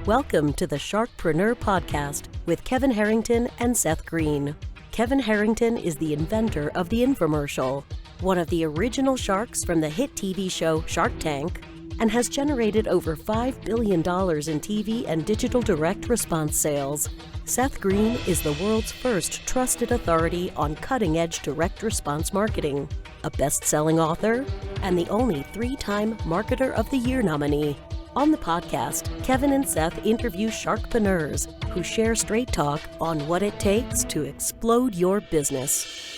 Welcome to the SharkPreneur podcast with Kevin Harrington and Seth Greene. Kevin Harrington is the inventor of the infomercial, one of the original sharks from the hit TV show Shark Tank, and has generated over $5 billion in TV and digital direct response sales. Seth Greene is the world's first trusted authority on cutting-edge direct response marketing, a best-selling author, and the only 3-time Marketer of the Year nominee. On the podcast, Kevin and Seth interview sharkpreneurs who share straight talk on what it takes to explode your business.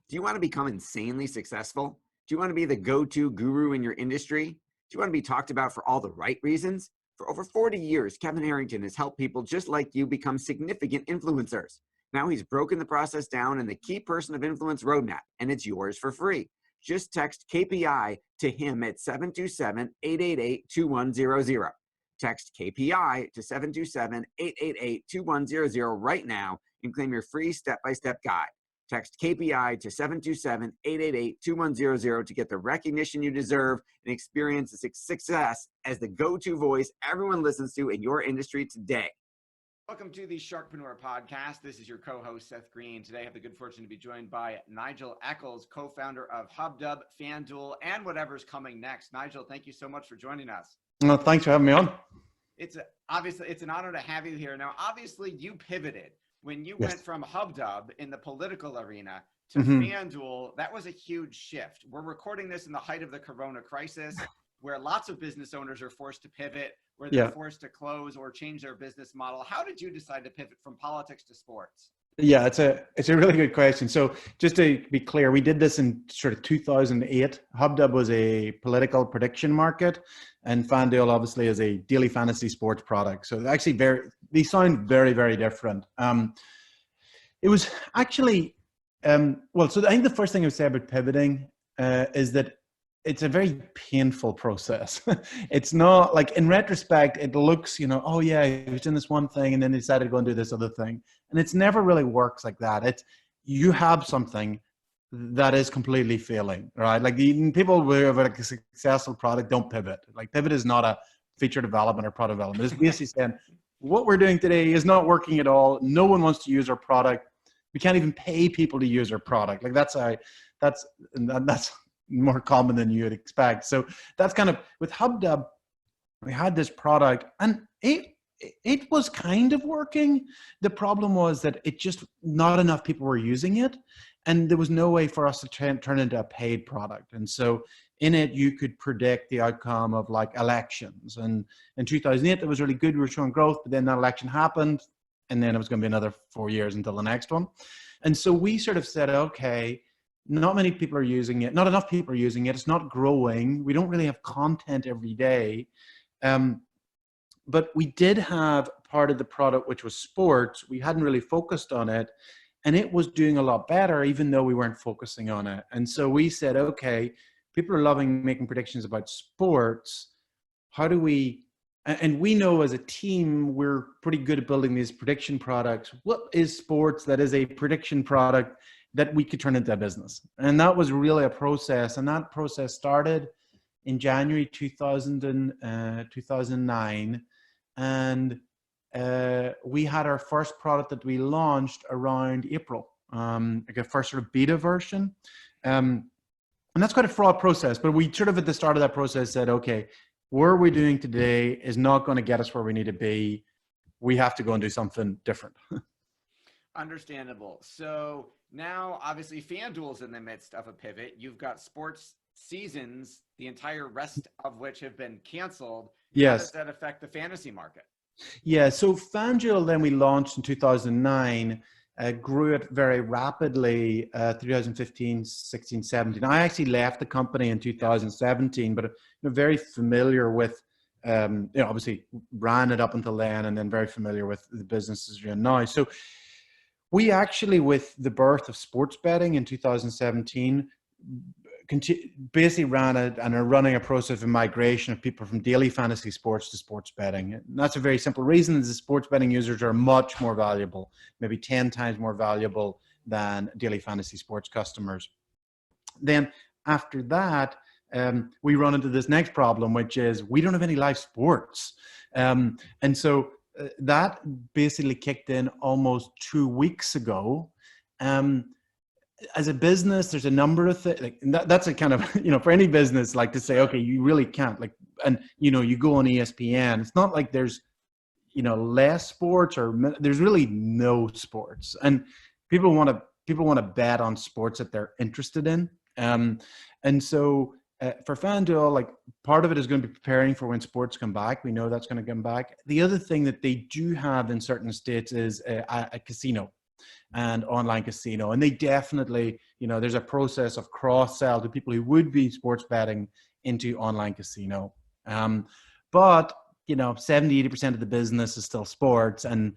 Do you want to become insanely successful? Do you want to be the go-to guru in your industry? Do you want to be talked about for all the right reasons? For over 40 years, Kevin Harrington has helped people just like you become significant influencers. Now he's broken the process down in the Key Person of Influence roadmap, and it's yours for free. Just text KPI to him at 727-888-2100. Text KPI to 727-888-2100 right now and claim your free step-by-step guide. Text KPI to 727-888-2100 to get the recognition you deserve and experience the success as the go-to voice everyone listens to in your industry today. Welcome to the SharkPreneur podcast. This is your co-host, Seth Greene. Today I have the good fortune to be joined by Nigel Eccles, co-founder of HubDub, FanDuel, and whatever's coming next. Nigel, thank you so much for joining us. Well, thanks for having me on. It's an honor to have you here. Now, obviously, you pivoted when you Yes. went from HubDub in the political arena to FanDuel. That was a huge shift. We're recording this in the height of the Corona crisis, where lots of business owners are forced to pivot, where they're forced to close or change their business model. How did you decide to pivot from politics to sports? Yeah, it's a really good question. So just to be clear, we did this in sort of 2008. HubDub was a political prediction market, and FanDuel obviously is a daily fantasy sports product. So actually they sound very, very different. It was actually, so I think the first thing I would say about pivoting is that it's a very painful process. It's not like, in retrospect, it looks, oh yeah, he was doing this one thing and then they decided to go and do this other thing. And it's never really works like that. You have something that is completely failing, right? Like people who have a successful product don't pivot. Like pivot is not a feature development or product development. It's basically saying, what we're doing today is not working at all. No one wants to use our product. We can't even pay people to use our product. Like that's more common than you would expect. So that's kind of, with HubDub, we had this product and it was kind of working. The problem was that it just, not enough people were using it. And there was no way for us to turn into a paid product. And so in it, you could predict the outcome of like elections. And in 2008, it was really good. We were showing growth, but then that election happened. And then it was going to be another 4 years until the next one. And so we sort of said, okay, not many people are using it. Not enough people are using it. It's not growing. We don't really have content every day. But we did have part of the product, which was sports. We hadn't really focused on it. And it was doing a lot better, even though we weren't focusing on it. And so we said, okay, people are loving making predictions about sports. How do we, and we know as a team, we're pretty good at building these prediction products. What is sports that is a prediction product that we could turn into a business? And that was really a process. And that process started in January 2009. And we had our first product that we launched around April, like a first sort of beta version. And that's quite a fraught process, but we sort of at the start of that process said, okay, what we're doing today is not going to get us where we need to be. We have to go and do something different. Understandable. So now obviously FanDuel's in the midst of a pivot. You've got sports seasons, the entire rest of which have been canceled. Yes. How does that affect the fantasy market? Yeah, so FanDuel, then we launched in 2009, grew it very rapidly, 2015, 16, 17. I actually left the company in 2017, but very familiar with, obviously ran it up until then and then very familiar with the businesses we're in now. So we actually, with the birth of sports betting in 2017, basically ran it and are running a process of migration of people from daily fantasy sports to sports betting. And that's a very simple reason, is the sports betting users are much more valuable, maybe 10 times more valuable than daily fantasy sports customers. Then after that, we run into this next problem, which is we don't have any live sports. And so that basically kicked in almost 2 weeks ago. As a business, there's a number of things, like that's a kind of, for any business, like to say, okay, you really can't, like, and, you go on ESPN, it's not like there's, less sports, or there's really no sports. And people want to bet on sports that they're interested in. And so for FanDuel, like, part of it is going to be preparing for when sports come back. We know that's going to come back. The other thing that they do have in certain states is a casino and online casino. And they definitely, there's a process of cross-sell to people who would be sports betting into online casino. But, 70-80% of the business is still sports. And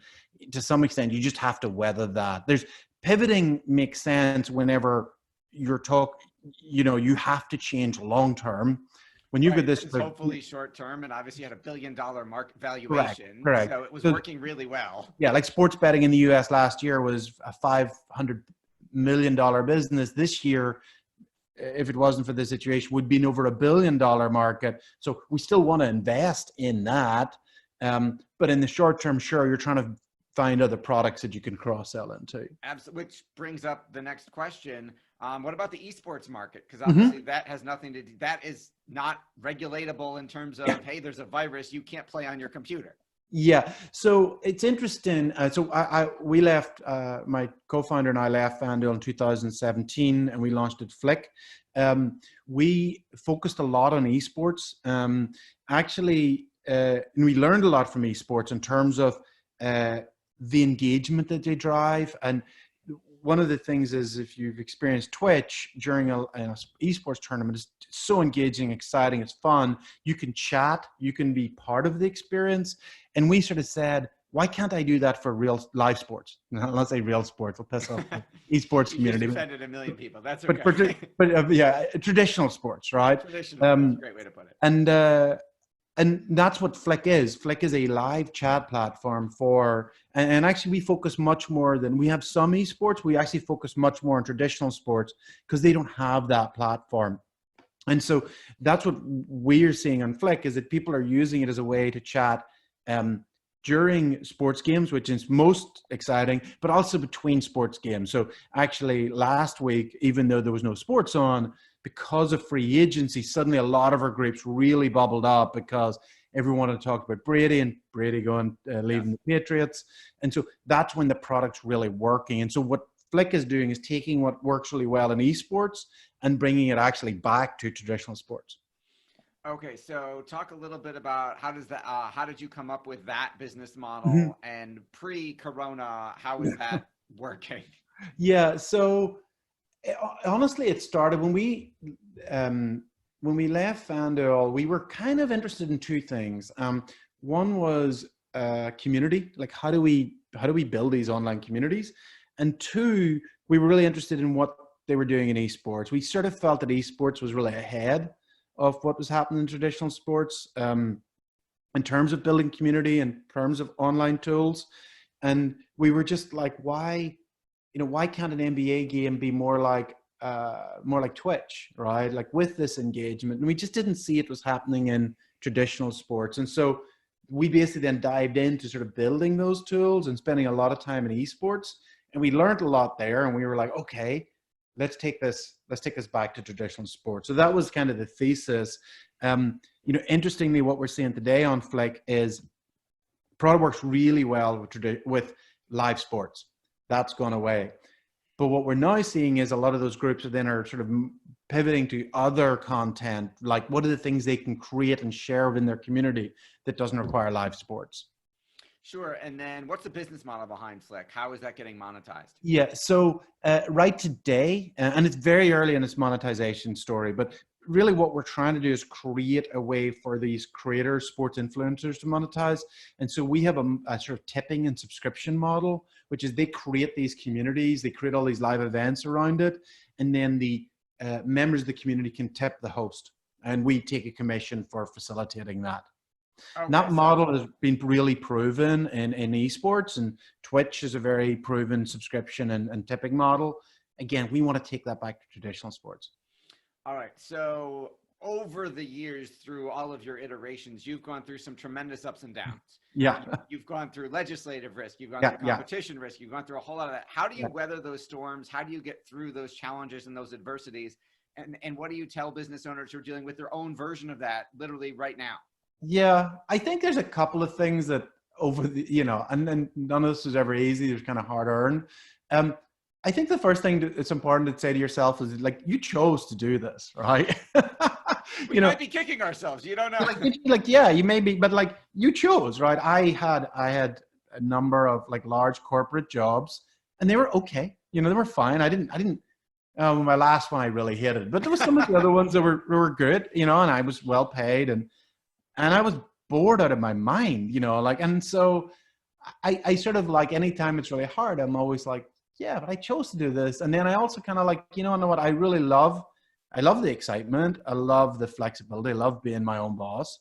to some extent, you just have to weather that. Pivoting makes sense whenever you're you have to change long-term. When you get this, it's hopefully short term, and obviously you had $1 billion market valuation, correct. So it was working really well. Yeah, like sports betting in the US last year was a $500 million business. This year, if it wasn't for the situation, would be an over $1 billion market. So we still want to invest in that, but in the short term, sure, you're trying to find other products that you can cross-sell into. Absolutely, which brings up the next question. What about the esports market? Because obviously that has nothing to do, that is not regulatable in terms of, hey, there's a virus, you can't play on your computer. Yeah, so it's interesting. We left, my co-founder and I left FanDuel in 2017, and we launched at Flick. We focused a lot on esports. Actually, and we learned a lot from esports in terms of the engagement that they drive. And one of the things is, if you've experienced Twitch during an esports tournament, it's so engaging, exciting, it's fun. You can chat, you can be part of the experience. And we sort of said, why can't I do that for real live sports? Let's say real sports, we'll piss off the esports community. You just offended 1 million people, that's okay. But yeah, traditional sports, right? Traditional, that's a great way to put it. And that's what Flick is. Flick is a live chat platform and actually we focus much more than, we have some esports, we actually focus much more on traditional sports because they don't have that platform. And so that's what we're seeing on Flick, is that people are using it as a way to chat during sports games, which is most exciting, but also between sports games. So actually last week, even though there was no sports on, because of free agency, suddenly a lot of our groups really bubbled up because everyone had talked about Brady and Brady going, leaving the Patriots. And so that's when the product's really working. And so what Flick is doing is taking what works really well in esports and bringing it actually back to traditional sports. Okay, so talk a little bit about how did you come up with that business model, and pre-corona, how is that working? Yeah, so honestly, it started when we left FanDuel. We were kind of interested in two things. One was community, like how do we build these online communities, and two, we were really interested in what they were doing in esports. We sort of felt that esports was really ahead of what was happening in traditional sports in terms of building community, in terms of online tools, and we were just like, why can't an NBA game be more like Twitch, right? Like with this engagement. And we just didn't see it was happening in traditional sports. And so we basically then dived into sort of building those tools and spending a lot of time in esports. And we learned a lot there. And we were like, okay, let's take this back to traditional sports. So that was kind of the thesis. Interestingly, what we're seeing today on Flick is product works really well with live sports. That's gone away. But what we're now seeing is a lot of those groups then are sort of pivoting to other content, like what are the things they can create and share within their community that doesn't require live sports. Sure. And then what's the business model behind Flick? How is that getting monetized? Yeah. So right today, and it's very early in its monetization story, but really what we're trying to do is create a way for these creators, sports influencers to monetize. And so we have a sort of tipping and subscription model, which is they create these communities, they create all these live events around it. And then the members of the community can tip the host, and we take a commission for facilitating that. Okay, that model has been really proven in esports, and Twitch is a very proven subscription and tipping model. Again, we want to take that back to traditional sports. All right. So over the years, through all of your iterations, you've gone through some tremendous ups and downs. Yeah. You've gone through legislative risk. You've gone Yeah, through yeah. competition risk. You've gone through a whole lot of that. How do you Yeah. weather those storms? How do you get through those challenges and those adversities? And what do you tell business owners who are dealing with their own version of that literally right now? Yeah, I think there's a couple of things that over the, and then none of this is ever easy. There's kind of hard earned. I think the first thing that's important to say to yourself is like, you chose to do this, right? We might be kicking ourselves. You don't know. Like, yeah, you may be, but like you chose, right? I had a number of like large corporate jobs and they were okay. They were fine. I didn't, my last one I really hated, but there was some of the other ones that were good, and I was well paid and I was bored out of my mind, and so I sort of like, anytime it's really hard, I'm always like, yeah, but I chose to do this. And then I also kind of like, what I really love, I love the excitement. I love the flexibility. I love being my own boss.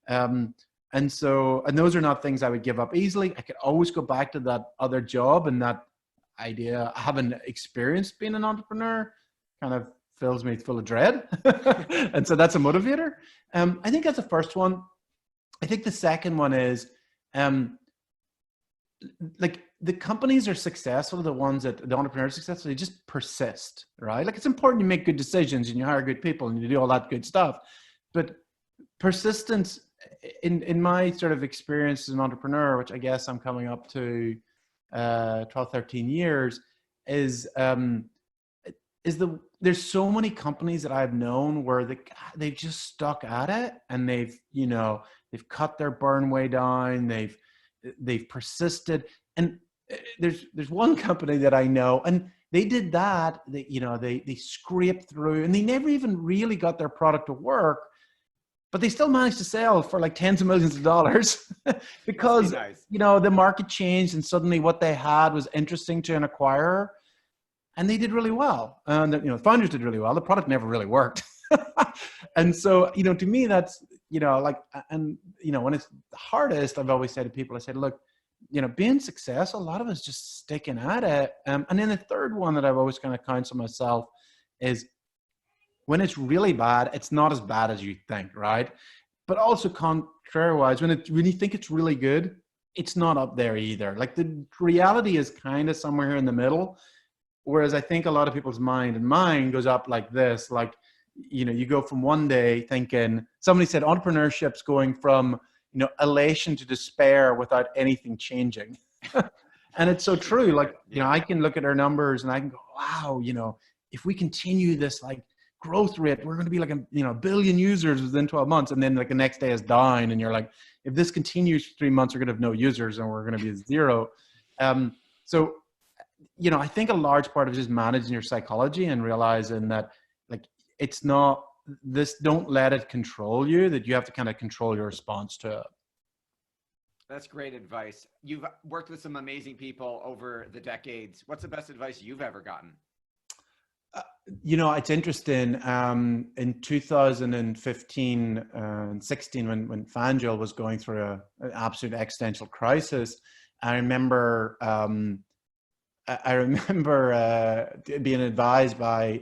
And those are not things I would give up easily. I could always go back to that other job, and that idea, having experienced being an entrepreneur, kind of fills me full of dread. And so that's a motivator. I think that's the first one. I think the second one is, like, the companies are successful, the ones that the entrepreneurs are successful, they just persist, right? Like, it's important you make good decisions and you hire good people and you do all that good stuff. But persistence, in my sort of experience as an entrepreneur, which I guess I'm coming up to 12, 13 years, there's so many companies that I've known where they've just stuck at it, and they've cut their burn way down. They've persisted. And there's one company that I know, and they did that. They scraped through, and they never even really got their product to work, but they still managed to sell for like tens of millions of dollars because, nice. The market changed and suddenly what they had was interesting to an acquirer, and they did really well. And, the founders did really well. The product never really worked. And so, to me, that's, when it's the hardest, I've always said to people, I said, look, being successful, a lot of it's just sticking at it. And then the third one that I've always kind of counsel myself is, when it's really bad, it's not as bad as you think, right? But also contrary-wise, when you think it's really good, it's not up there either. Like, the reality is kind of somewhere here in the middle. Whereas I think a lot of people's mind and mine goes up like this, like, you go from one day thinking, somebody said entrepreneurship's going from, elation to despair without anything changing. And it's so true. Like, I can look at our numbers and I can go, wow, if we continue this like growth rate, we're going to be like a billion users within 12 months. And then like the next day is down. And you're like, if this continues for 3 months, we're going to have no users and we're going to be at zero. So, I think a large part of just managing your psychology and realizing that, like, it's not this, don't let it control you, that you have to kind of control your response to it. That's great advice. You've worked with some amazing people over the decades. What's the best advice you've ever gotten? It's interesting. In 2015 and 16, when FanDuel was going through an absolute existential crisis, I remember being advised by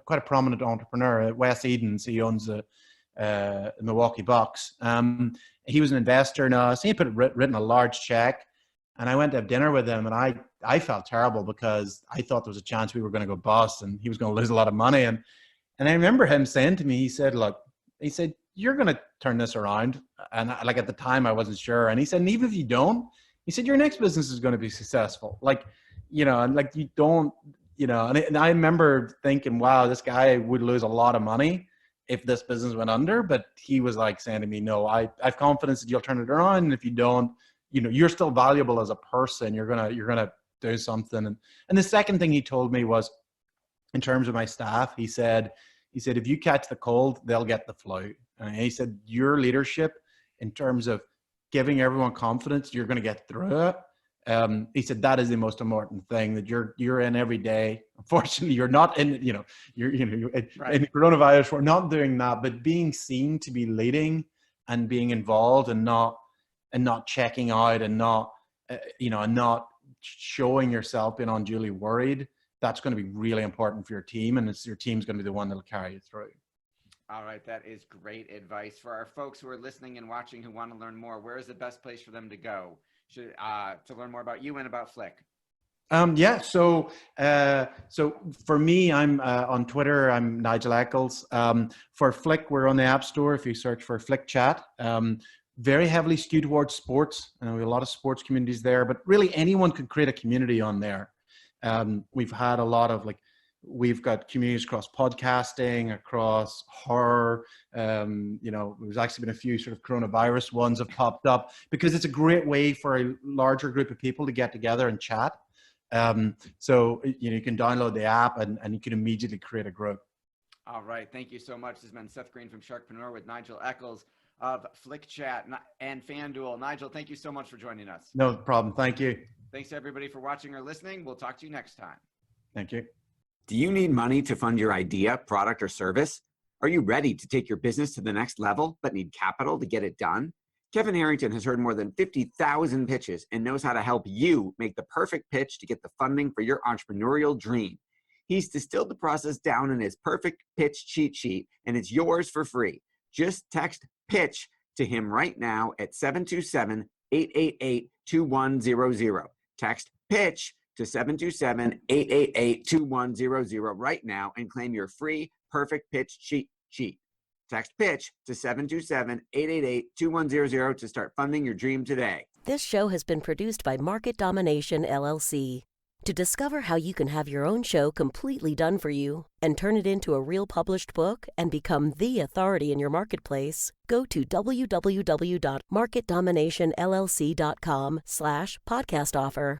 quite a prominent entrepreneur, Wes Edens. He owns the Milwaukee Bucks. He was an investor in us. He had written a large check, and I went to have dinner with him, and I felt terrible because I thought there was a chance we were going to go bust and he was going to lose a lot of money. And I remember him saying to me, he said, you're going to turn this around. And at the time I wasn't sure. And he said, and even if you don't, he said, your next business is going to be successful. And I remember thinking, wow, this guy would lose a lot of money if this business went under. But he was like saying to me, no, I have confidence that you'll turn it around. And if you don't, you're still valuable as a person. You're going to do something. And the second thing he told me was, in terms of my staff, he said, if you catch the cold, they'll get the flu. And he said, your leadership in terms of giving everyone confidence, you're going to get through it. He said, that is the most important thing, that you're in every day. Unfortunately, you're not in, Right. in coronavirus, we're not doing that, but being seen to be leading and being involved and not checking out and not showing yourself being unduly worried, that's going to be really important for your team. And your team's going to be the one that'll carry you through. All right, that is great advice. For our folks who are listening and watching who want to learn more, where is the best place for them to go to learn more about you and about Flick? Yeah. So for me, I'm on Twitter. I'm Nigel Eccles. For Flick, we're on the App Store. If you search for Flick Chat, very heavily skewed towards sports. We have a lot of sports communities there, but really anyone can create a community on there. We've had a lot of we've got communities across podcasting, across horror. There's actually been a few sort of coronavirus ones have popped up because it's a great way for a larger group of people to get together and chat. So you can download the app and you can immediately create a group. All right. Thank you so much. This has been Seth Greene from SharkPreneur with Nigel Eccles of Flick Chat and FanDuel. Nigel, thank you so much for joining us. No problem. Thank you. Thanks to everybody for watching or listening. We'll talk to you next time. Thank you. Do you need money to fund your idea, product, or service? Are you ready to take your business to the next level but need capital to get it done? Kevin Harrington has heard more than 50,000 pitches and knows how to help you make the perfect pitch to get the funding for your entrepreneurial dream. He's distilled the process down in his perfect pitch cheat sheet, and it's yours for free. Just text PITCH to him right now at 727-888-2100. Text PITCH to 727-888-2100 right now and claim your free perfect pitch cheat sheet. Text PITCH to 727-888-2100 to start funding your dream today. This show has been produced by Market Domination, LLC. To discover how you can have your own show completely done for you and turn it into a real published book and become the authority in your marketplace, go to www.marketdominationllc.com/podcast offer.